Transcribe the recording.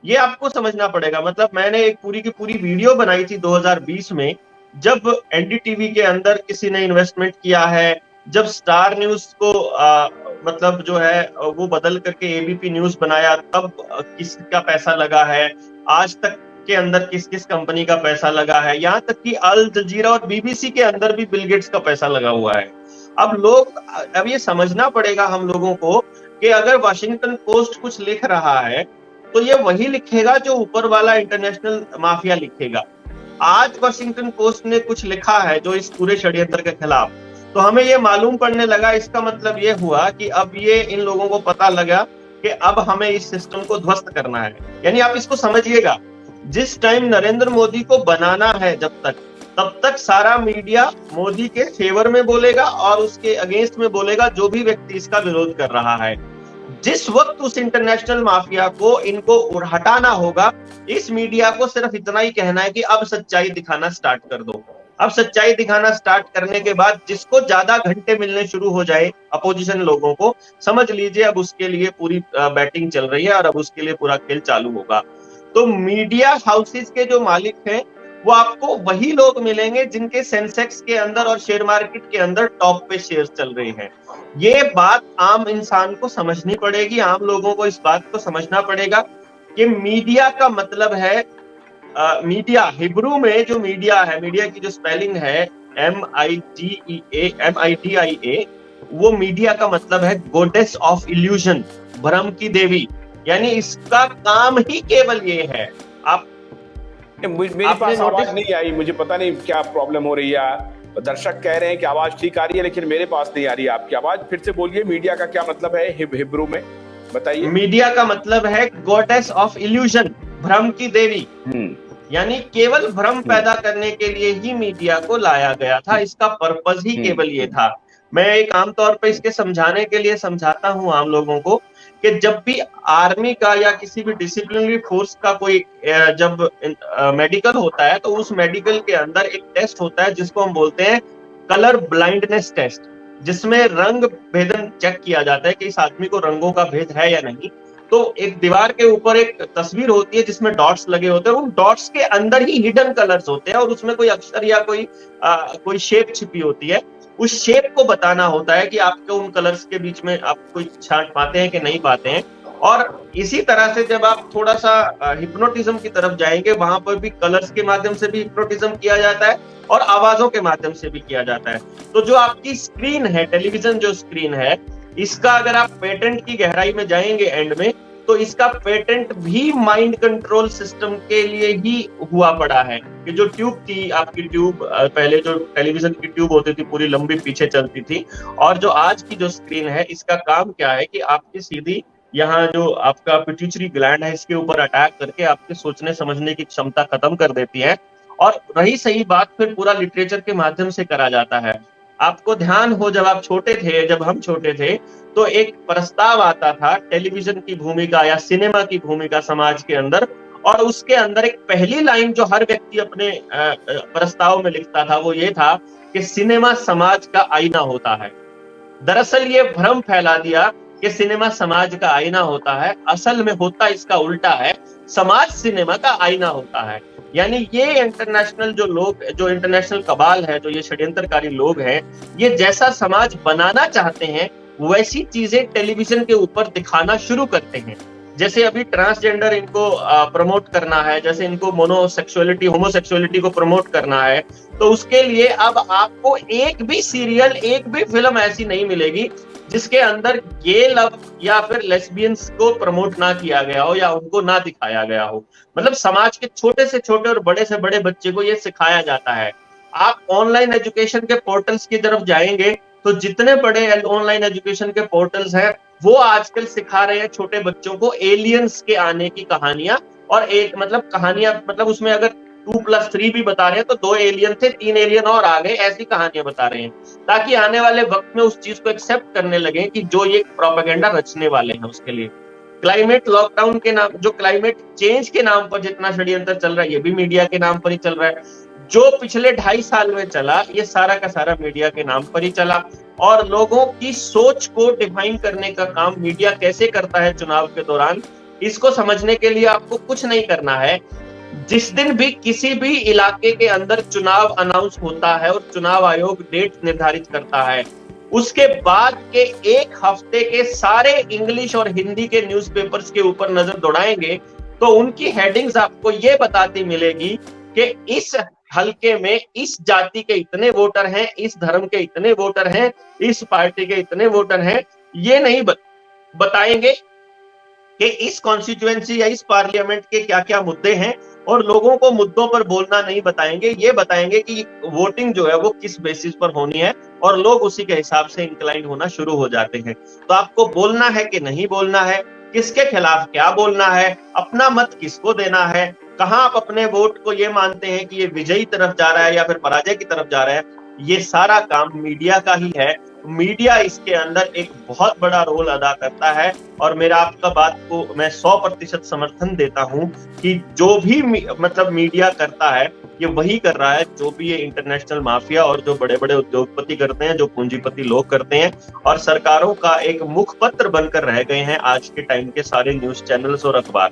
ये आपको समझना पड़ेगा। मतलब मैंने एक पूरी की पूरी वीडियो बनाई थी 2020 में, जब एनडीटीवी के अंदर किसी ने इन्वेस्टमेंट किया है, जब स्टार न्यूज को मतलब जो है वो बदल करके एबीपी न्यूज बनाया, तब किसका पैसा लगा है, आज तक के अंदर किस किस कंपनी का पैसा लगा है, यहाँ तक कि अल जजीरा और बीबीसी के अंदर भी बिल गेट्स का पैसा लगा हुआ है। अब ये समझना पड़ेगा हम लोगों को कि अगर वाशिंगटन पोस्ट कुछ लिख रहा है तो ये वही लिखेगा जो ऊपर वाला इंटरनेशनल माफिया लिखेगा। आज वाशिंगटन पोस्ट ने कुछ लिखा है जो इस पूरे षड्यंत्र के खिलाफ, तो हमें ये मालूम पड़ने लगा, इसका मतलब ये हुआ कि अब ये इन लोगों को पता लगा कि अब हमें इस सिस्टम को ध्वस्त करना है। यानी आप इसको समझिएगा, जिस टाइम नरेंद्र मोदी को बनाना है तब तक सारा मीडिया मोदी के फेवर में बोलेगा और उसके अगेंस्ट में बोलेगा जो भी व्यक्ति इसका विरोध कर रहा है। जिस वक्त उस इंटरनेशनल माफिया को इनको हटाना होगा, इस मीडिया को सिर्फ इतना ही कहना है कि अब सच्चाई दिखाना स्टार्ट कर दो। अब सच्चाई दिखाना स्टार्ट करने के बाद जिसको ज्यादा घंटे मिलने शुरू हो जाए अपोजिशन लोगों को, समझ लीजिए अब उसके लिए पूरी बैटिंग चल रही है और अब उसके लिए पूरा खेल चालू होगा। तो मीडिया हाउसेस के जो मालिक हैं वो आपको वही लोग मिलेंगे जिनके सेंसेक्स के अंदर और शेयर मार्केट के अंदर टॉप पे शेयर चल रहे हैं। ये बात आम इंसान को समझनी पड़ेगी, आम लोगों को इस बात को समझना पड़ेगा कि मीडिया का मतलब है मीडिया, हिब्रू में जो मीडिया है, मीडिया की जो स्पेलिंग है MIDIA, वो मीडिया का मतलब है गॉडेस ऑफ इल्यूजन, भ्रम की देवी। यानी इसका काम ही केवल ये है। आप मेरे पास आवाज नहीं आई, मुझे पता नहीं क्या प्रॉब्लम हो रही है। दर्शक कह रहे हैं कि आवाज ठीक आ रही है लेकिन मेरे पास नहीं आ रही है आपकी आवाज। फिर से बोलिए, मीडिया का क्या मतलब है हिब्रू में, बताइए। मीडिया का मतलब है गॉडेस ऑफ इल्यूजन, भ्रम की देवी। यानी केवल भ्रम पैदा करने के लिए ही मीडिया को लाया गया था, इसका पर्पस ही केवल ये था। मैं एक आमतौर पर इसके समझाने के लिए समझाता हूं आम लोगों को कि जब भी आर्मी का या किसी भी डिसिप्लिनरी फोर्स का कोई जब मेडिकल होता है तो उस मेडिकल के अंदर एक टेस्ट होता है जिसको हम बोलते हैं कलर ब्लाइंडनेस टेस्ट, जिसमें रंग भेदन चेक किया जाता है कि इस आदमी को रंगों का भेद है या नहीं। तो एक दीवार के ऊपर एक तस्वीर होती है जिसमें डॉट्स लगे होते हैं, उन डॉट्स के अंदर ही हिडन कलर्स होते हैं और उसमें कोई अक्षर या कोई शेप छिपी होती है। उस शेप को बताना होता है कि आपको उन कलर्स के बीच में आप कोई छांट पाते हैं कि नहीं पाते हैं। और इसी तरह से जब आप थोड़ा सा हिप्नोटिज्म की तरफ जाएंगे, वहां पर भी कलर्स के माध्यम से भी हिप्नोटिज्म किया जाता है और आवाजों के माध्यम से भी किया जाता है। तो जो आपकी स्क्रीन है, टेलीविजन जो स्क्रीन है, इसका अगर आप पेटेंट की गहराई में जाएंगे एंड में, तो इसका पेटेंट भी माइंड कंट्रोल सिस्टम के लिए ही हुआ पड़ा है। कि जो ट्यूब थी आपकी, ट्यूब पहले जो टेलीविजन की ट्यूब होती थी पूरी लंबी पीछे चलती थी, और जो आज की जो स्क्रीन है इसका काम क्या है कि आपकी सीधी यहाँ जो आपका पिट्यूटरी ग्लैंड है इसके ऊपर अटैक करके आपके सोचने समझने की क्षमता खत्म कर देती है। और रही सही बात, फिर पूरा लिटरेचर के माध्यम से करा जाता है। आपको ध्यान हो, जब आप छोटे थे, जब हम छोटे थे, तो एक प्रस्ताव आता था टेलीविजन की भूमिका या सिनेमा की भूमिका समाज के अंदर, और उसके अंदर एक पहली लाइन जो हर व्यक्ति अपने प्रस्ताव में लिखता था वो ये था कि सिनेमा समाज का आईना होता है। दरअसल ये भ्रम फैला दिया कि सिनेमा समाज का आईना होता है, असल में होता इसका उल्टा है, समाज सिनेमा का आईना होता है। यानी ये इंटरनेशनल जो लोग, जो इंटरनेशनल कबाल है, जो ये षड्यंत्रकारी लोग हैं, ये जैसा समाज बनाना चाहते हैं वैसी चीजें टेलीविजन के ऊपर दिखाना शुरू करते हैं। जैसे अभी ट्रांसजेंडर इनको प्रमोट करना है, जैसे इनको मोनोसेक्सुअलिटी, होमोसेक्सुअलिटी को प्रमोट करना है, तो उसके लिए अब आपको एक भी सीरियल, एक भी फिल्म ऐसी नहीं मिलेगी जिसके अंदर गे लव या फिर लेस्बियंस को प्रमोट ना किया गया हो या उनको ना दिखाया गया हो। मतलब समाज के छोटे से छोटे और बड़े से बड़े बच्चे को ये सिखाया जाता है। आप ऑनलाइन एजुकेशन के पोर्टल्स की तरफ जाएंगे तो जितने बड़े ऑनलाइन एजुकेशन के पोर्टल्स हैं वो आजकल सिखा रहे हैं छोटे बच्चों को एलियंस के आने की कहानियां, और एक मतलब कहानियां, मतलब उसमें अगर 2+3 भी बता रहे हैं तो 2 एलियन थे, 3 एलियन और आ गए, ऐसी कहानियां बता रहे हैं, ताकि आने वाले वक्त में उस चीज को एक्सेप्ट करने लगे कि जो ये प्रोपेगेंडा रचने वाले हैं उसके लिए। क्लाइमेट लॉकडाउन के नाम, जो क्लाइमेट चेंज के नाम पर जितना षड्यंत्र चल रहा है ये भी मीडिया के नाम पर ही चल रहा है। जो पिछले 2.5 साल में चला ये सारा का सारा मीडिया के नाम पर ही चला, और लोगों की सोच को डिफाइन करने का काम मीडिया कैसे करता है चुनाव के दौरान, इसको समझने के लिए आपको कुछ नहीं करना है। जिस दिन भी किसी भी इलाके के अंदर चुनाव अनाउंस होता है और चुनाव आयोग डेट निर्धारित करता है, उसके बाद के एक हफ्ते के सारे इंग्लिश और हिंदी के न्यूज़पेपर्स के ऊपर नजर दौड़ाएंगे तो उनकी हेडिंग्स आपको ये बताती मिलेगी कि इस हलके में इस जाति के इतने वोटर हैं, इस धर्म के इतने वोटर हैं, इस पार्टी के इतने वोटर हैं। ये नहीं बताएंगे कि इस कॉन्स्टिट्यूएंसी या इस पार्लियामेंट के क्या क्या मुद्दे हैं, और लोगों को मुद्दों पर बोलना नहीं बताएंगे। ये बताएंगे कि वोटिंग जो है वो किस बेसिस पर होनी है, और लोग उसी के हिसाब से इंक्लाइन होना शुरू हो जाते हैं। तो आपको बोलना है कि नहीं बोलना है, किसके खिलाफ क्या बोलना है, अपना मत किसको देना है, कहां आप अपने वोट को ये मानते हैं कि ये विजयी तरफ जा रहा है या फिर पराजय की तरफ जा रहा है, ये सारा काम मीडिया का ही है। मीडिया इसके अंदर एक बहुत बड़ा रोल अदा करता है, और मेरा आपका बात को मैं 100% समर्थन देता हूं कि जो भी मतलब मीडिया करता है ये वही कर रहा है जो भी ये इंटरनेशनल माफिया और जो बड़े बड़े उद्योगपति करते हैं, जो पूंजीपति लोग करते हैं, और सरकारों का एक मुखपत्र बनकर रह गए हैं आज के टाइम के सारे न्यूज चैनल्स और अखबार।